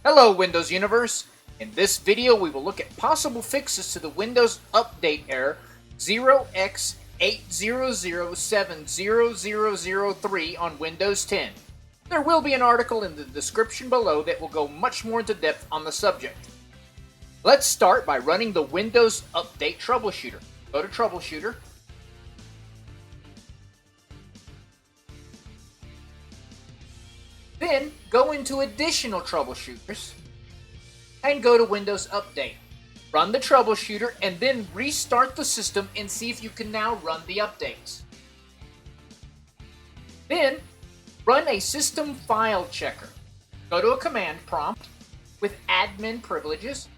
Hello Windows Universe! In this video we will look at possible fixes to the Windows Update error 0x80070003 on Windows 10. There will be an article in the description below that will go much more into depth on the subject. Let's start by running the Windows Update Troubleshooter. Go to Troubleshooter. Then go into Additional Troubleshooters and go to Windows Update. Run the troubleshooter and then restart the system and see if you can now run the updates. Then run a system file checker. Go to a command prompt with admin privileges.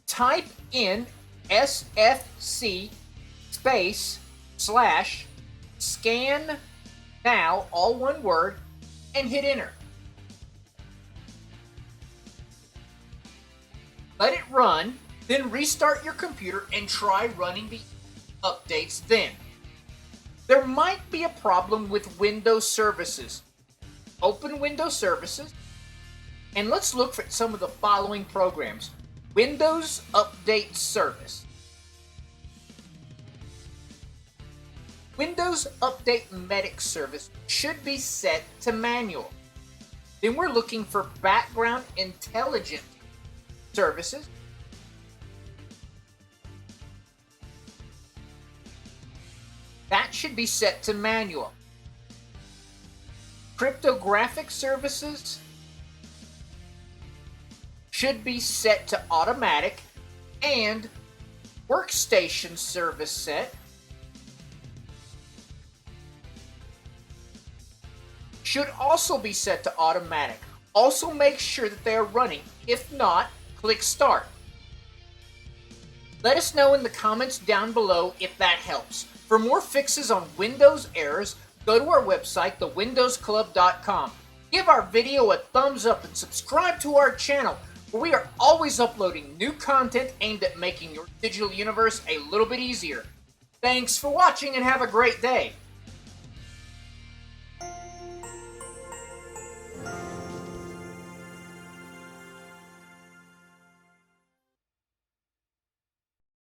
Type in sfc /scan now, all one word, and hit enter. Let it run, then restart your computer and try running the updates then. There might be a problem with Windows services. Open Windows Services, and let's look for some of the following programs. Windows Update Service. Windows Update Medic Service should be set to manual. Then we're looking for Background Intelligent Services. That should be set to manual. Cryptographic Services should be set to automatic, and Workstation Service Set should also be set to automatic. Also make sure that they are running. If not, click Start. Let us know in the comments down below if that helps. For more fixes on Windows errors, go to our website, thewindowsclub.com. Give our video a thumbs up and subscribe to our channel, where we are always uploading new content aimed at making your digital universe a little bit easier. Thanks for watching and have a great day.